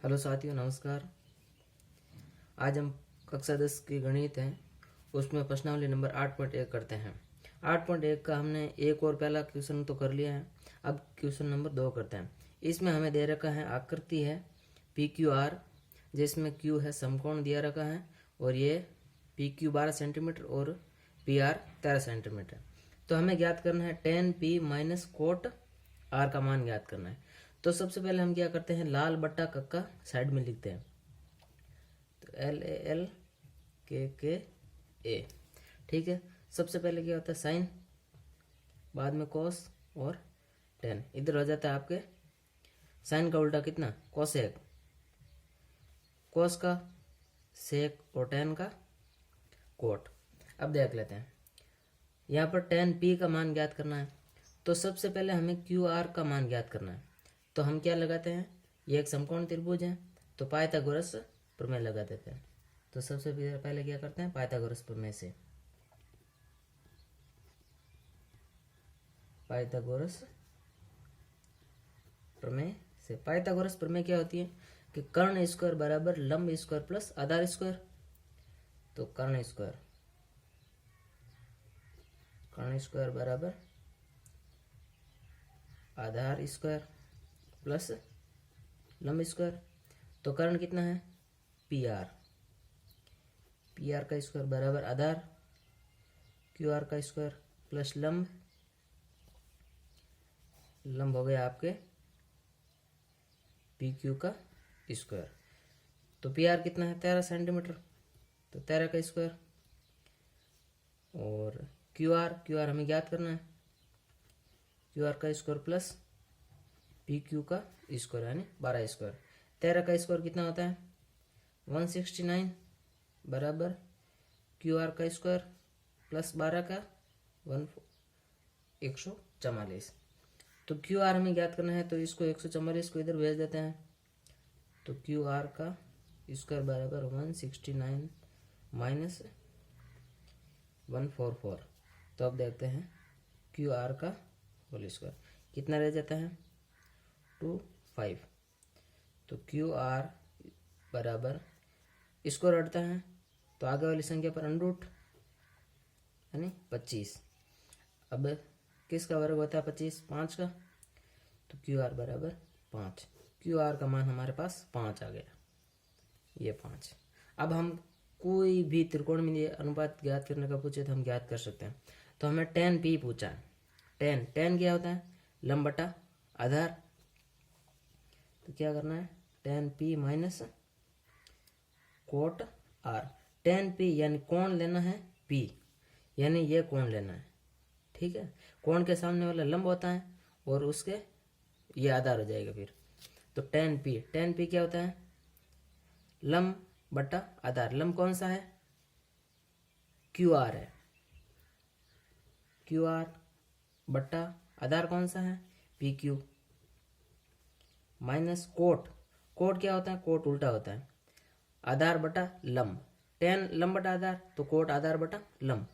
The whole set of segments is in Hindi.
हेलो साथियों, नमस्कार। आज हम कक्षा 10 की गणित है उसमें प्रश्नावली नंबर 8.1 करते हैं। 8.1 का हमने एक और पहला क्वेश्चन तो कर लिया है। अब क्वेश्चन नंबर 2 करते हैं। इसमें हमें दे रखा है आकृति है PQR, जिसमें Q है समकोण दिया रखा है और ये PQ 12 सेंटीमीटर और PR 13 सेंटीमीटर। तो हमें ज्ञात करना है tan P minus cot R का मान ज्ञात करना है। तो सबसे पहले हम क्या करते हैं, लाल बट्टा कक्का साइड में लिखते हैं। तो LAL KKA, ठीक है। सबसे पहले क्या होता है साइन, बाद में कोस और टेन। इधर हो जाता है आपके साइन का उल्टा कितना, कोसेक, कोस का सेक और टेन का कोट। अब देख लेते हैं, यहाँ पर tan P का मान ज्ञात करना है। तो सबसे पहले हमें QR का मान ज्ञात करना है। तो हम क्या लगाते हैं, ये एक समकोण त्रिभुज है तो पाइथागोरस प्रमेय लगा देते हैं। तो सबसे पहले क्या करते हैं, पाइथागोरस प्रमेय से, पाइथागोरस प्रमेय से। पाइथागोरस प्रमेय क्या होती है कि कर्ण स्क्वायर बराबर लंब स्क्वायर प्लस आधार स्क्वायर। तो कर्ण स्क्वायर बराबर आधार स्क्वायर प्लस लंब स्क्वायर। तो कर्ण कितना है, PR का स्क्वायर बराबर आधार QR का स्क्वायर प्लस लंब हो गया आपके PQ का स्क्वायर। तो PR कितना है, 13 सेंटीमीटर, तो 13 का स्क्वायर। और QR हमें ज्ञात करना है, QR का स्क्वायर प्लस PQ का स्क्वायर यानी 12 स्क्वायर। 13 का स्क्वायर कितना होता है, 169 बराबर QR का स्क्वायर प्लस 12 का 144। तो QR हमें ज्ञात करना है, तो इसको 144 को इधर भेज देते हैं। तो QR का स्क्वायर बराबर 169 माइनस 144। तो अब देखते हैं QR का होल स्क्वायर कितना रह जाता है, 25। तो QR बराबर इसको रटता है तो आगे वाली संख्या पर अंडरूट यानी 25। अब किसका वर्ग होता है 25, 5 का। तो QR बराबर 5। QR का मान हमारे पास 5 आ गया, ये 5। अब हम कोई भी त्रिकोणमितीय अनुपात ज्ञात करने का पूछे तो हम ज्ञात कर सकते हैं। तो हमें tan P पूछा है। tan क्या होता है, लंब बटा आधार। तो क्या करना है, tan P minus cot R। tan P यानी कोण लेना है P, यानी ये कोण लेना है, ठीक है। कोण के सामने वाला लंब होता है और उसके ये आधार हो जाएगा फिर। तो tan P क्या होता है, लंब बटा आधार। लंब कौन सा है, QR है, QR बटा आधार कौन सा है, PQ माइनस कोट क्या होता है, कोट उल्टा होता है, आधार बटा लंब। tan लंब बटा आधार तो कोट आधार बटा लंब,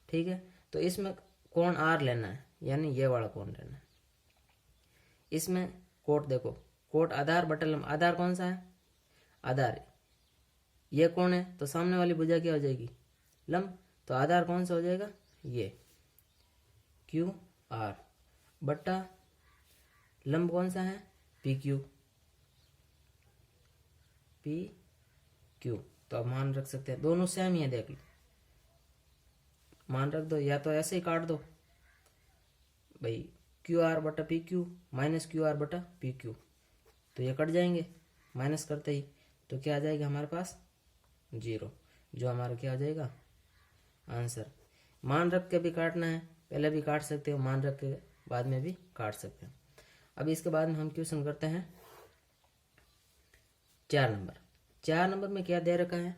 ठीक है। तो इसमें कोण R लेना है, यानी ये वाला कोण लेना है। इसमें कोट देखो, कोट आधार बटा लंब। आधार कौन सा है, आधार ये कोण है तो सामने वाली भुजा क्या हो जाएगी, लंब। तो आधार कौन सा हो जाएगा, ये QR बटा लंब कौन सा है, PQ। तो अब मान रख सकते हैं, दोनों सेम ही है, देख लो मान रख दो, या तो ऐसे ही काट दो भाई, QR बटा PQ माइनस QR बटा PQ। तो ये कट जाएंगे माइनस करते ही, तो क्या आ जाएगा हमारे पास 0, जो हमारा क्या आ जाएगा आंसर। मान रख के भी काटना है, पहले भी काट सकते हो, मान रख के बाद में भी काट सकते हैं। अब इसके बाद में हम क्वेश्चन करते हैं 4 नंबर। 4 नंबर में क्या दे रखा है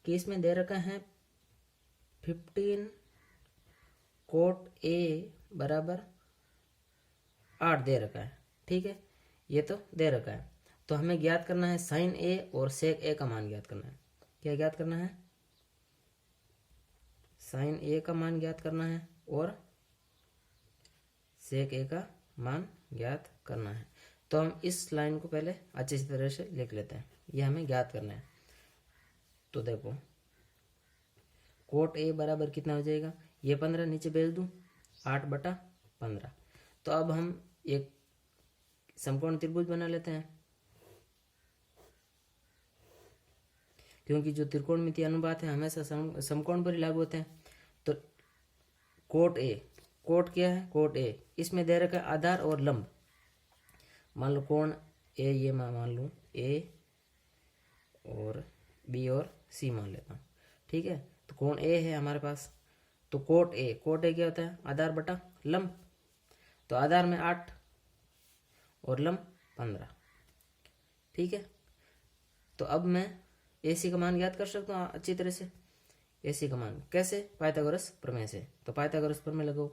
कि इसमें दे रखा है 15 कोट A बराबर 8 दे रखा है, ठीक है। ये तो दे रखा है, तो हमें ज्ञात करना है साइन A और सेक A का मान ज्ञात करना है। क्या ज्ञात करना है, साइन A का मान ज्ञात करना है और सेक A का मान ज्ञात करना है। तो हम इस लाइन को पहले अच्छी तरह से लिख लेते हैं, ये हमें ज्ञात करना है। तो देखो कोट ए बराबर कितना हो जाएगा, ये 15 नीचे भेज दूँ, 8/15। तो अब हम एक समकोण त्रिभुज बना लेते हैं, क्योंकि जो त्रिकोणमितीय अनुपात है हमेशा समकोण पर ही लागू होते हैं। तो कोट ए, कोट क्या है, कोट ए, इसमें दे रखा है आधार और लंब। मान लो कोण ए, ये मैं मान लूँ ए और बी और सी मान लेता हूँ, ठीक है। तो कोण ए है हमारे पास, तो कोट ए, कोट ए क्या होता है, आधार बटा लंब। तो आधार में 8 और लंब 15, ठीक है। तो अब मैं ए सी का मान ज्ञात कर सकता हूँ अच्छी तरह से। ए सी का मान कैसे, पाइथागोरस प्रमेय से। तो पाइथागोरस प्रमेय लगाओ,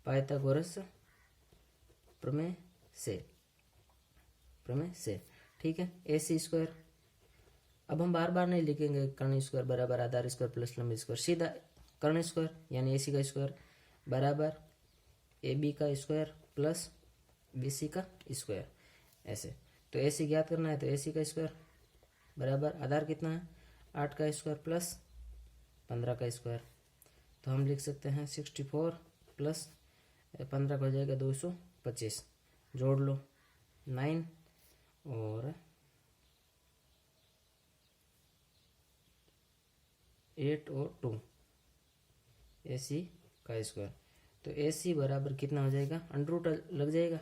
पाइथागोरस प्रमेय से, ठीक है। ए सी स्क्वायर, अब हम बार बार नहीं लिखेंगे कर्ण स्क्वायर बराबर आधार स्क्वायर प्लस लंब स्क्वायर, सीधा कर्ण स्क्वायर यानी ए सी का स्क्वायर बराबर ए बी का स्क्वायर प्लस बी सी का स्क्वायर, ऐसे। तो ए सी ज्ञात करना है, तो ए सी का स्क्वायर बराबर आधार कितना है, 8 का स्क्वायर प्लस 15 का स्क्वायर। तो हम लिख सकते हैं 64 प्लस 15 का हो जाएगा 225, जोड़ लो 9 और 8 और 2, ए सी का स्क्वायर। तो ए सी बराबर कितना हो जाएगा, अंडर रूट लग जाएगा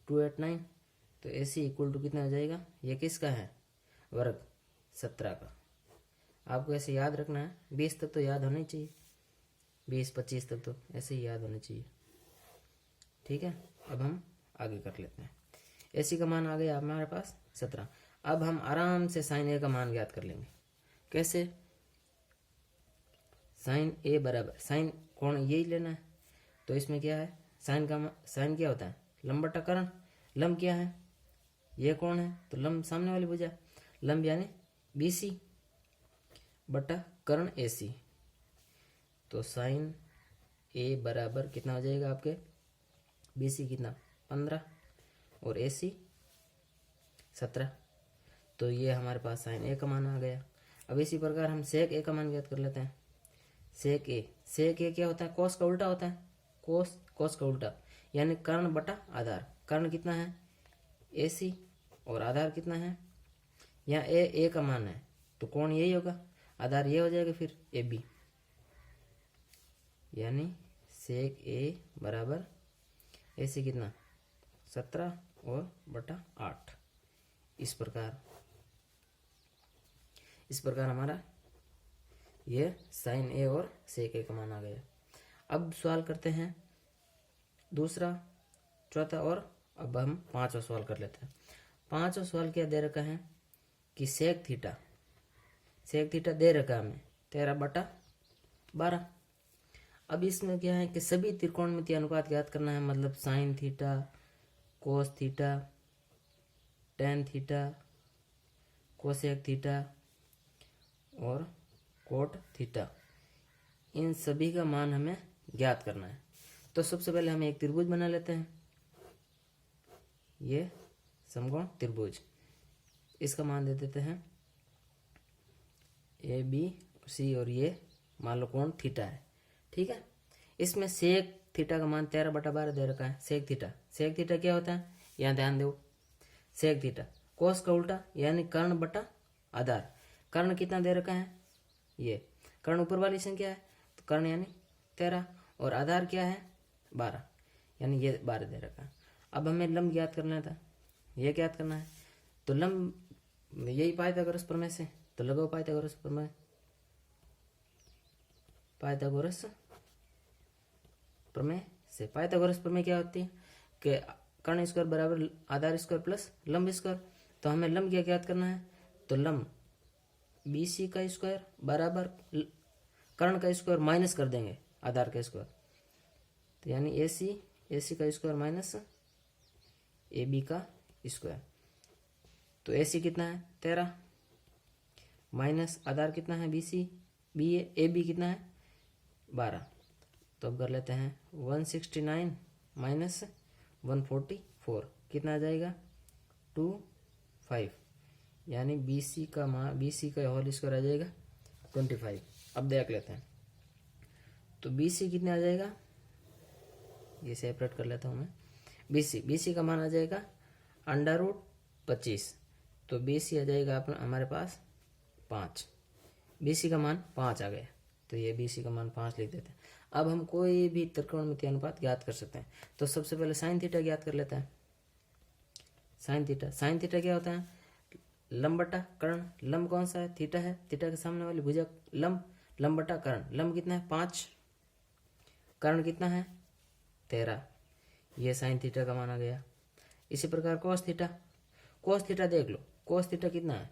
289। तो ए सी इक्वल टू कितना हो जाएगा, ये किसका है, वर्ग 17 का। आपको ऐसे याद रखना है, 20 तक तो याद होना ही चाहिए, 20-25 तक तो ऐसे ही याद होना चाहिए, ठीक है। अब हम आगे कर लेते हैं। ए सी का मान आ गया हमारे पास 17। अब हम आराम से साइन ए का मान ज्ञात कर लेंगे। कैसे, साइन ए बराबर, साइन कोण यही लेना है। तो इसमें क्या है, साइन क्या होता है, लंब बटा कर्ण। लंब क्या है, ये कोण है, तो लंब सामने वाली भुजा, लंब यानी बी सी बटा कर्ण ए सी। तो साइन ए बराबर कितना हो जाएगा आपके, बी सी कितना 15 और ए सी 17। तो ये हमारे पास साइन ए का मान आ गया। अब इसी प्रकार हम सेक ए का मान ज्ञात कर लेते हैं। सेक ए क्या होता है, कोस का उल्टा होता है, कोस का उल्टा यानी कर्ण बटा आधार। कर्ण कितना है, ए सी, और आधार कितना है, यहाँ ए का मान है, तो कोण यही होगा, आधार ये हो जाएगा फिर ए बी, यानी सेक ए बराबर ए सी कितना 17 और बटा 8। इस प्रकार हमारा ये साइन ए और सेक ए का मान आ गया। अब सवाल करते हैं दूसरा, चौथा और अब हम 5वां सवाल कर लेते हैं। 5वां सवाल क्या दे रखा है कि सेक थीटा दे रखा है हमें 13/12। अब इसमें क्या है कि सभी त्रिकोणमितीय अनुपात ज्ञात करना है, मतलब sine theta, cos theta, tan theta, cosec theta और कोट थीटा, इन सभी का मान हमें ज्ञात करना है। तो सबसे पहले हम एक त्रिभुज बना लेते हैं, ये समकोण त्रिभुज, इसका मान दे देते हैं ए बी सी, और ये मान लो कोण थीटा है, ठीक है। इसमें सेक थीटा का मान 13/12 दे रखा है। सेक थीटा क्या होता है, यहाँ ध्यान दो, सेक थीटा कोस का उल्टा यानी कर्ण बटा आधार। कर्ण कितना दे रखा है, ये कर्ण ऊपर वाली संख्या है, तो कर्ण यानी 13, और आधार क्या है 12, यानी ये 12 दे रखा है। अब हमें लंब ज्ञात करना था, ये ज्ञात करना है, तो लंब यही पाइथागोरस प्रमेय से, तो लगाओ पाइथागोरस प्रमेय। पाइथागोरस प्रमेय क्या होती है कि कर्ण स्क्वायर बराबर आधार स्क्वायर प्लस लंब स्क्वायर। तो हमें लंब क्या ज्ञात करना है, तो लंब बी सी का स्क्वायर बराबर कर्ण का स्क्वायर माइनस कर देंगे आधार का स्क्वायर, तो यानी ए सी का स्क्वायर माइनस ए बी का स्क्वायर। तो ए सी कितना है 13 माइनस आधार कितना है बी ए बी कितना है 12। तो अब कर लेते हैं 169 माइनस 144 कितना आ जाएगा 25, यानी BC का मान BC का होल स्क्वायर आ जाएगा 25। अब देख लेते हैं तो BC कितने आ जाएगा, ये सेपरेट कर लेता हूँ मैं। BC का मान आ जाएगा √25, तो BC आ जाएगा हमारे पास 5। BC का मान 5 आ गया, तो ये BC का मान 5 लिख देते हैं। अब हम कोई भी त्रिकोणमितीय अनुपात ज्ञात कर सकते हैं। तो सबसे पहले साइन थीटा ज्ञात कर लेते हैं। साइन थीटा क्या होता है, लंब बटा कर्ण। लंब कौन सा है, थीटा है, थीटा के सामने वाली भुजा लंब बटा कर्ण। लंब कितना है 5, कर्ण कितना है 13, ये साइन थीटा का मान आ गया। इसी प्रकार कोस थीटा देख लो, कोस थीटा कितना है,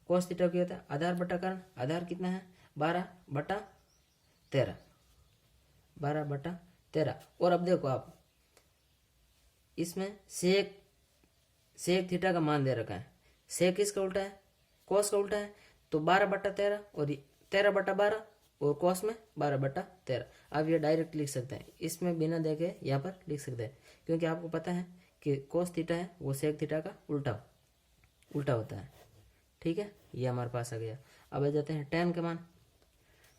कोस थीटा क्या होता है आधार बटा कर्ण। आधार कितना है 12/13, 12/13। और अब देखो आप इसमें सेक थीटा का मान दे रखा है। सेक किसका उल्टा है, कोस का उल्टा है, तो 12/13 और 13/12 और कोस में 12/13। आप ये डायरेक्ट लिख सकते हैं, इसमें बिना देखे यहाँ पर लिख सकते हैं, क्योंकि आपको पता है कि कोस थीटा है वो सेक थीटा का उल्टा होता है। ठीक है, ये हमारे पास आ गया। अब आ जाते हैं टेन के मान।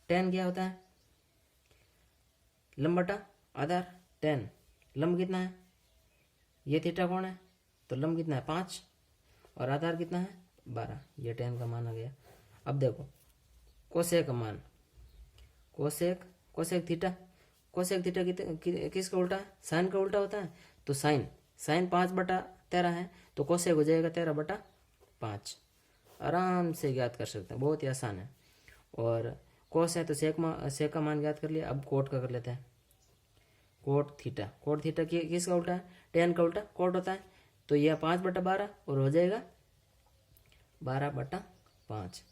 टेन क्या होता है, लंब बटा आधार। टेन लंब कितना है, ये थीटा कोण है, तो लंब कितना है 5 और आधार कितना है 12, ये टेन का मान आ गया। अब देखो कोसेक का मान, कोसेक थीटा किसका उल्टा है, साइन का उल्टा होता है। तो साइन 5/13 है, तो कोसेक हो जाएगा 13/5। आराम से ज्ञात कर सकते हैं, बहुत ही आसान है। और कोस है तो सेक का मान ज्ञात कर लिया। अब कोट का कर लेते हैं। कोट थीटा किसका उल्टा है, टेन का उल्टा कोट होता है, तो यह 5/12 और हो जाएगा 12/5।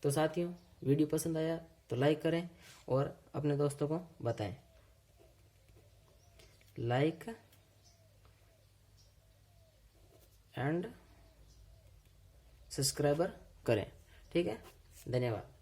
तो साथियों वीडियो पसंद आया तो लाइक करें और अपने दोस्तों को बताएं। लाइक एंड सब्सक्राइबर करें। ठीक है, धन्यवाद।